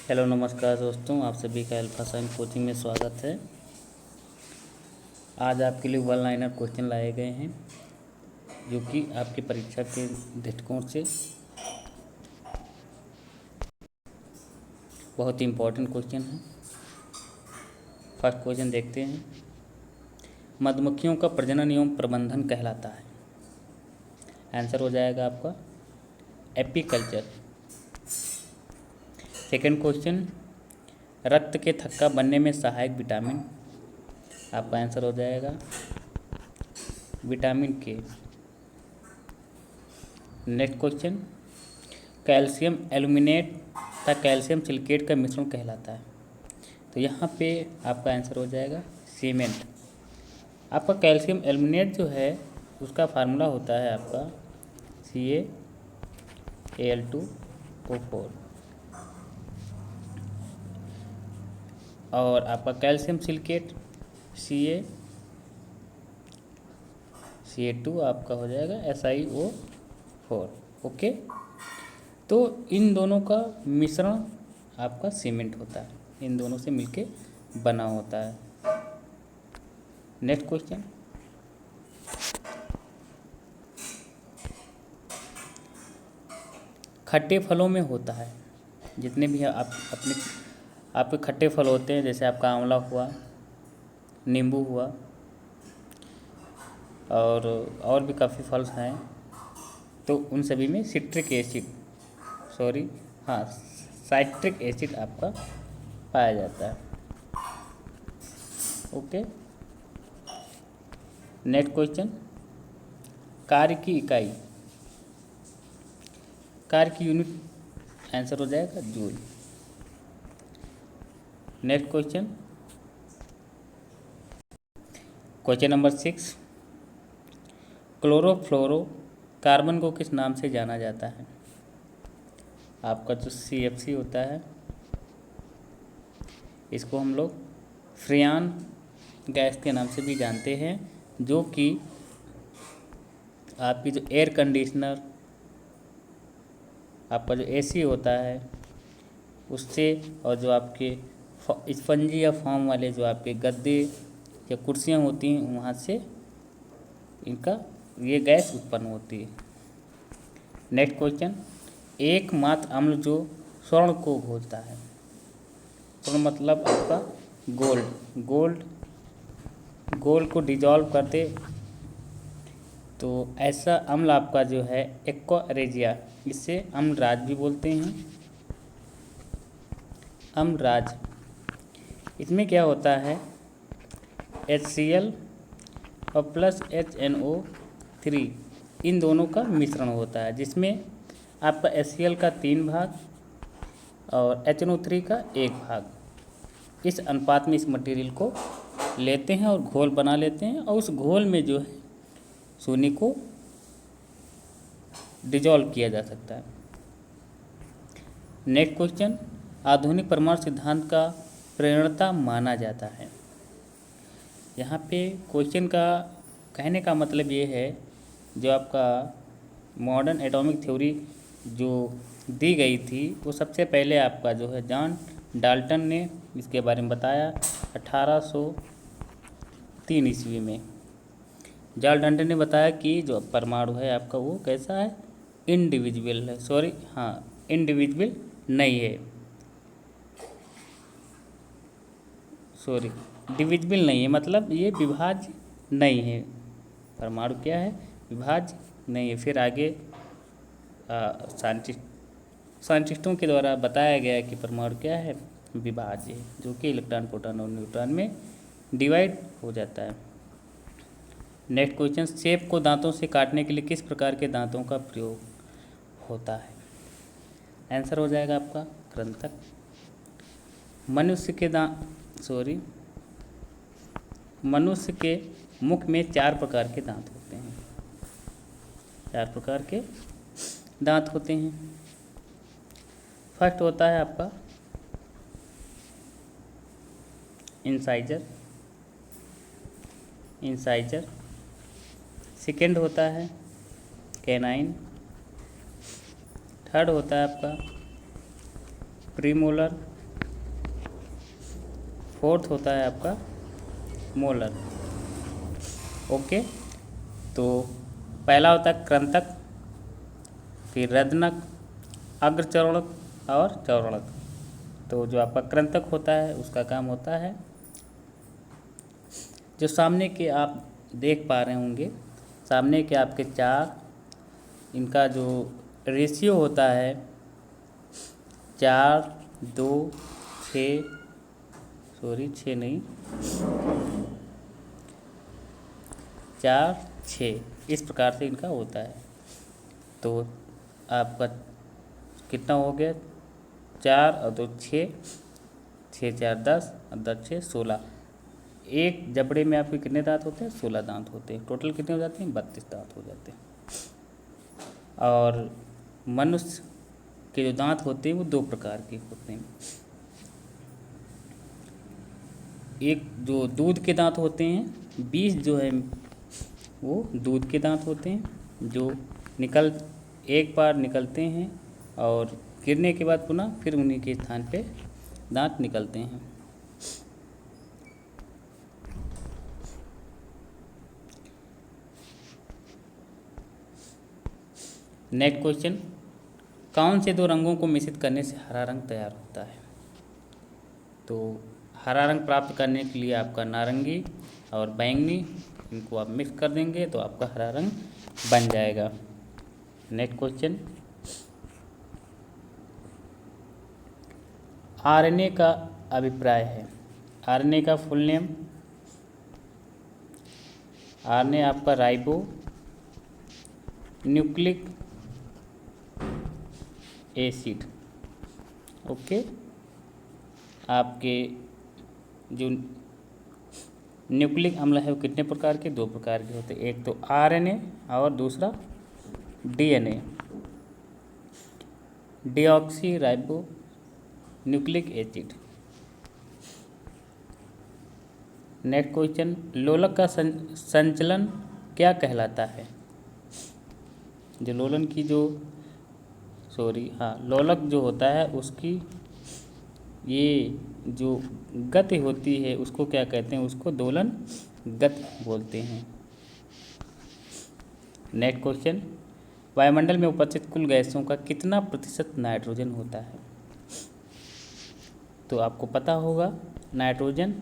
Hello नमस्कार दोस्तों, आप सभी का अल्फा साइंस कोचिंग में स्वागत है। आज आपके लिए वन लाइनर क्वेश्चन लाए गए हैं जो कि आपकी परीक्षा के दृष्टिकोण से बहुत ही इम्पोर्टेंट क्वेश्चन है। फर्स्ट क्वेश्चन देखते हैं। मधुमक्खियों का प्रजनन एवं प्रबंधन कहलाता है। आंसर हो जाएगा आपका एपीकल्चर। सेकंड क्वेश्चन, रक्त के थक्का बनने में सहायक विटामिन। आपका आंसर हो जाएगा विटामिन के। नेक्स्ट क्वेश्चन, कैल्शियम एल्यूमिनेट तथा कैल्शियम सिलिकेट का मिश्रण कहलाता है। तो यहाँ पे आपका आंसर हो जाएगा सीमेंट। आपका कैल्शियम एल्यूमिनेट जो है उसका फार्मूला होता है आपका CaAl2O4 और आपका कैल्शियम सिलिकेट Ca2 आपका हो जाएगा SiO4। ओके, तो इन दोनों का मिश्रण आपका सीमेंट होता है, इन दोनों से मिलके बना होता है। नेक्स्ट क्वेश्चन, खट्टे फलों में होता है, जितने भी आपके खट्टे फल होते हैं, जैसे आपका आंवला हुआ, नींबू हुआ और भी काफ़ी फल हैं, तो उन सभी में साइट्रिक एसिड आपका पाया जाता है। ओके, नेक्स्ट क्वेश्चन, कार्य की इकाई, कार्य की यूनिट, आंसर हो जाएगा joule. Next question, question number 6, chlorofluoro carbon को किस नाम से जाना जाता है। आपका जो CFC होता है इसको हम लोग फ्रियान गैस के नाम से भी जानते हैं, जो कि आपकी जो एयर कंडीशनर, आपका जो AC होता है उससे, और जो आपके स्पंजी या फॉर्म वाले जो आपके गद्दे या कुर्सियाँ होती हैं वहाँ से इनका ये गैस उत्पन्न होती है। नेक्स्ट क्वेश्चन, एकमात्र अम्ल जो स्वर्ण को घोलता है। स्वर्ण मतलब आपका गोल्ड को डिजॉल्व करते, तो ऐसा अम्ल आपका जो है एक्वा रेजिया, इसे अम्लराज भी बोलते हैं। अम्लराज, इसमें क्या होता है HCl और प्लस HNO3, इन दोनों का मिश्रण होता है, जिसमें आपका HCl का 3 भाग और HNO3 का 1 भाग, इस अनुपात में इस मटेरियल को लेते हैं और घोल बना लेते हैं, और उस घोल में जो है सोने को डिजॉल्व किया जा सकता है। नेक्स्ट क्वेश्चन, आधुनिक परमाणु सिद्धांत का प्रेरणता माना जाता है। यहाँ पे क्वेश्चन का कहने का मतलब ये है, जो आपका मॉडर्न एटॉमिक थ्योरी जो दी गई थी वो सबसे पहले आपका जो है जॉन डाल्टन ने इसके बारे में बताया 1803 ईस्वी में। जॉन डाल्टन ने बताया कि जो परमाणु है आपका वो कैसा है, इंडिविजुअल नहीं है, डिविजिबल नहीं है, मतलब ये विभाज्य नहीं है। परमाणु क्या है, विभाज्य नहीं है। फिर आगे साइंटिस्टों के द्वारा बताया गया कि परमाणु क्या है, विभाज्य है, जो कि इलेक्ट्रॉन, प्रोटॉन और न्यूट्रॉन में डिवाइड हो जाता है। नेक्स्ट क्वेश्चन, सेब को दांतों से काटने के लिए किस प्रकार के दांतों का प्रयोग होता है। आंसर हो जाएगा आपका कृंतक। मनुष्य के मुख में 4 प्रकार के दांत होते हैं। 4 प्रकार के दांत होते हैं। फर्स्ट होता है आपका इंसाइजर। सेकेंड होता है कैनाइन। थर्ड होता है आपका प्रीमोलर। फोर्थ होता है आपका मोलर। ओके, तो पहला होता है कृंतक, फिर रदनक, अग्रचरणक और चरणक। तो जो आपका कृंतक होता है उसका काम होता है, जो सामने के आप देख पा रहे होंगे, सामने के आपके चार, इनका जो रेशियो होता है 4, 2, 6, सॉरी 6 नहीं, 4, 6, इस प्रकार से इनका होता है। तो आपका कितना हो गया, 4 और 2 6, 6 4 10 और 10 6 16। एक जबड़े में आपके कितने दांत होते हैं, 16 दांत होते हैं। टोटल कितने हो जाते हैं, 32 दांत हो जाते हैं। और मनुष्य के जो दांत होते हैं वो 2 प्रकार के होते हैं। एक जो दूध के दांत होते हैं, 20 जो है वो दूध के दांत होते हैं, जो एक बार निकलते हैं और गिरने के बाद पुनः फिर उन्हीं के स्थान पे दांत निकलते हैं। नेक्स्ट क्वेश्चन, कौन से 2 रंगों को मिश्रित करने से हरा रंग तैयार होता है? तो हरा रंग प्राप्त करने के लिए आपका नारंगी और बैंगनी, इनको आप मिक्स कर देंगे तो आपका हरा रंग बन जाएगा। नेक्स्ट क्वेश्चन, आरएनए का अभिप्राय है। आरएनए का फुल नेम, आरएनए आपका राइबो न्यूक्लिक एसिड। ओके, आपके जो न्यूक्लिक अम्ल है वो कितने प्रकार के, 2 प्रकार के होते हैं। एक तो आरएनए और दूसरा DNA, deoxyribonucleic acid. Next question, लोलक का संचलन क्या कहलाता है? जो लोलन की लोलक जो होता है उसकी ये जो गति होती है उसको क्या कहते हैं, उसको दोलन गति बोलते हैं। नेक्स्ट क्वेश्चन, वायुमंडल में उपस्थित कुल गैसों का कितना प्रतिशत नाइट्रोजन होता है? तो आपको पता होगा, नाइट्रोजन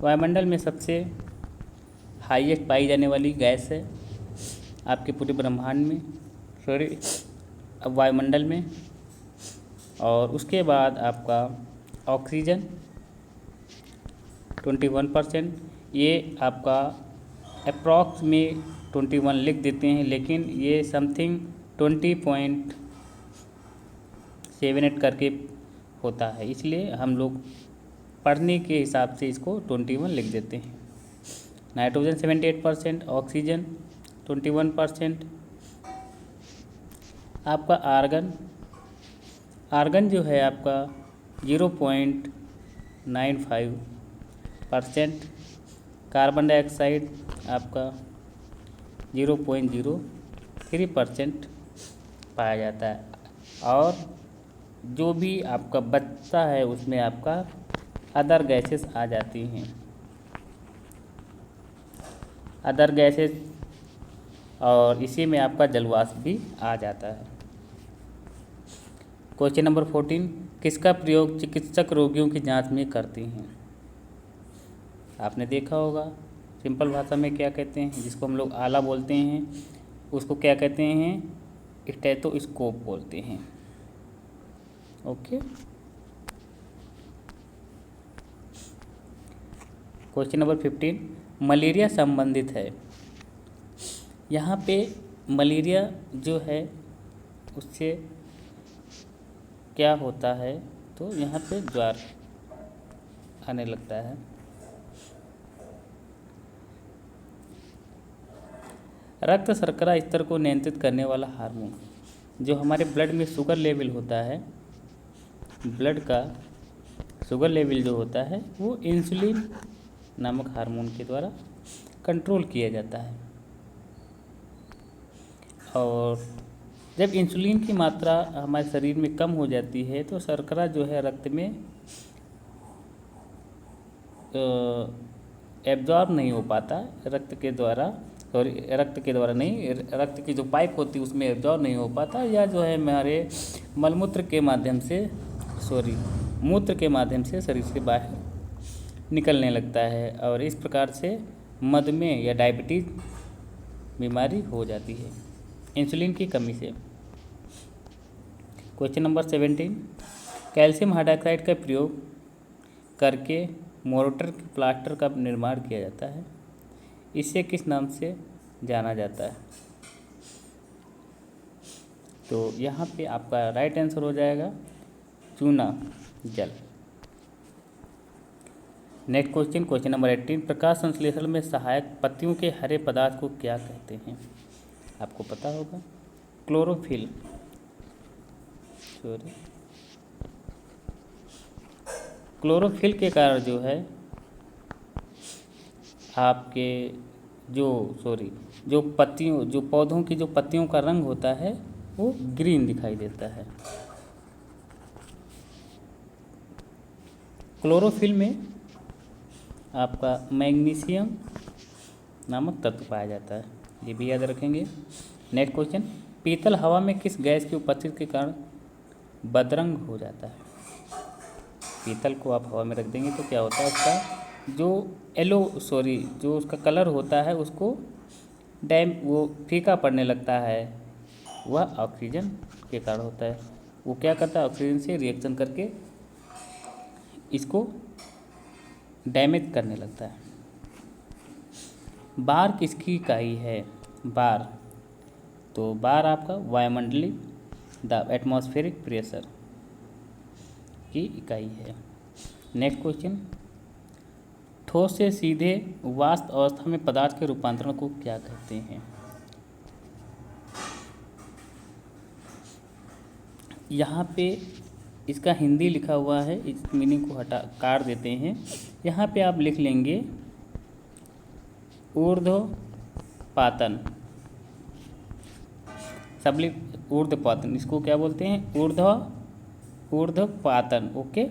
वायुमंडल में सबसे हाईएस्ट पाई जाने वाली गैस है आपके पूरे ब्रह्मांड में, वायुमंडल में। और उसके बाद आपका ऑक्सीजन 21%, ये आपका अप्रॉक्स में 21 लिख देते हैं, लेकिन ये समथिंग 20.78 करके होता है, इसलिए हम लोग पढ़ने के हिसाब से इसको 21 लिख देते हैं। Nitrogen 78%, oxygen 21%। आपका आर्गन जो है आपका 0.95%, कार्बन डाइऑक्साइड आपका 0.03% पाया जाता है। और जो भी आपका बचता है उसमें आपका अदर गैसेस आ जाती हैं, अदर गैसेस, और इसी में आपका जलवाष्प भी आ जाता है। क्वेश्चन नंबर 14, किसका प्रयोग चिकित्सक रोगियों की जांच में करते हैं? आपने देखा होगा, सिंपल भाषा में क्या कहते हैं, जिसको हम लोग आला बोलते हैं उसको क्या कहते हैं, स्टेथोस्कोप बोलते हैं। ओके, क्वेश्चन नंबर 15, मलेरिया संबंधित है। यहाँ पे मलेरिया जो है उससे क्या होता है, तो यहाँ पे ज्वार आने लगता है। रक्त शर्करा स्तर को नियंत्रित करने वाला हार्मोन, जो हमारे ब्लड में शुगर लेवल होता है, ब्लड का शुगर लेवल जो होता है वो इंसुलिन नामक हार्मोन के द्वारा कंट्रोल किया जाता है। और जब इंसुलिन की मात्रा हमारे शरीर में कम हो जाती है तो शर्करा जो है रक्त में एब्जॉर्ब नहीं हो पाता रक्त के द्वारा, सॉरी रक्त के द्वारा नहीं, रक्त की जो पाइप होती है उसमें एब्जॉर्ब नहीं हो पाता, या जो है हमारे मलमूत्र के माध्यम से, सॉरी मूत्र के माध्यम से शरीर से बाहर निकलने लगता है, और इस प्रकार से मधुमेह या डायबिटीज बीमारी हो जाती है इंसुलिन की कमी से। क्वेश्चन नंबर 17, कैल्शियम हाइड्रोक्साइड का प्रयोग करके मोर्टार के प्लास्टर का निर्माण किया जाता है, इसे किस नाम से जाना जाता है? तो यहाँ पे आपका राइट आंसर हो जाएगा चूना जल। नेक्स्ट क्वेश्चन, क्वेश्चन नंबर 18, प्रकाश संश्लेषण में सहायक पत्तियों के हरे पदार्थ को क्या कहते हैं? आपको पता होगा, क्लोरोफिल, सॉरी क्लोरोफिल के कारण जो है आपके जो पत्तियों, जो पौधों की जो पत्तियों का रंग होता है वो ग्रीन दिखाई देता है। क्लोरोफिल में आपका मैग्नीशियम नामक तत्व पाया जाता है, ये भी याद रखेंगे। नेक्स्ट क्वेश्चन, पीतल हवा में किस गैस की उपस्थिति के कारण बदरंग हो जाता है? पीतल को आप हवा में रख देंगे तो क्या होता है, उसका जो उसका कलर होता है उसको वो फीका पड़ने लगता है, वह ऑक्सीजन के कारण होता है। वो क्या करता है, ऑक्सीजन से रिएक्शन करके इसको डैमेज करने लगता है। बार किसकी इकाई है? बार, तो बार आपका वायुमंडलीय दाब, एटमॉस्फेरिक प्रेशर की इकाई है। नेक्स्ट क्वेश्चन, ठोस से सीधे वाष्प अवस्था में पदार्थ के रूपांतरण को क्या कहते हैं? यहाँ पे इसका हिंदी लिखा हुआ है, इस मीनिंग को काट देते हैं। यहाँ पे आप लिख लेंगे ऊर्ध्वपातन, ऊर्ध्वपातन, इसको क्या बोलते हैं, ऊर्ध्वपातन। ओके,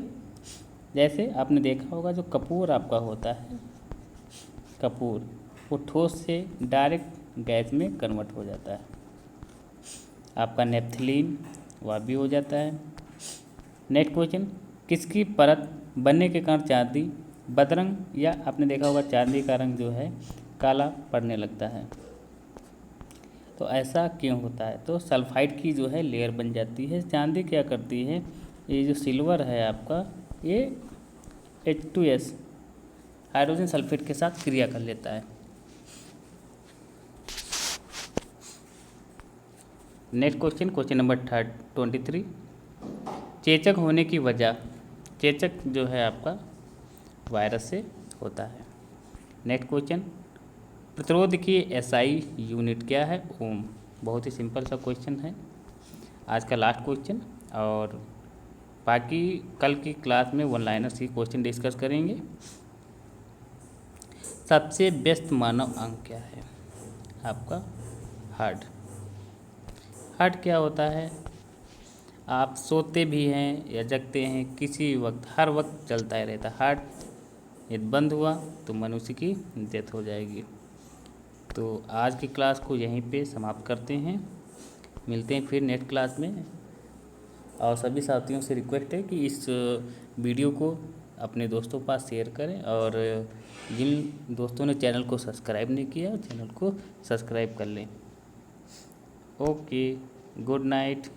जैसे आपने देखा होगा जो कपूर आपका होता है, कपूर वो ठोस से डायरेक्ट गैस में कन्वर्ट हो जाता है। आपका नेप्थलीन वह भी हो जाता है। नेक्स्ट क्वेश्चन, किसकी परत बनने के कारण चांदी बदरंग, या आपने देखा होगा चांदी का रंग जो है काला पड़ने लगता है, तो ऐसा क्यों होता है? तो सल्फाइड की जो है लेयर बन जाती है। चांदी क्या करती है, ये जो सिल्वर है आपका, ये H2S हाइड्रोजन सल्फेट के साथ क्रिया कर लेता है। नेक्स्ट क्वेश्चन, क्वेश्चन नंबर 23, चेचक होने की वजह, चेचक जो है आपका वायरस से होता है। नेक्स्ट क्वेश्चन, प्रतिरोध की SI यूनिट क्या है? ओम। बहुत ही सिंपल सा क्वेश्चन है, आज का लास्ट क्वेश्चन, और बाकी कल की क्लास में वन लाइनर्स की क्वेश्चन डिस्कस करेंगे। सबसे व्यस्त मानव अंग क्या है? आपका हार्ट। हार्ट क्या होता है, आप सोते भी हैं या जगते हैं, किसी वक्त हर वक्त चलता ही रहता है। हार्ट यदि बंद हुआ तो मनुष्य की डेथ हो जाएगी। तो आज की क्लास को यहीं पे समाप्त करते हैं, मिलते हैं फिर नेक्स्ट क्लास में। और सभी साथियों से रिक्वेस्ट है कि इस वीडियो को अपने दोस्तों के पास शेयर करें, और जिन दोस्तों ने चैनल को सब्सक्राइब नहीं किया चैनल को सब्सक्राइब कर लें। Okay, good night.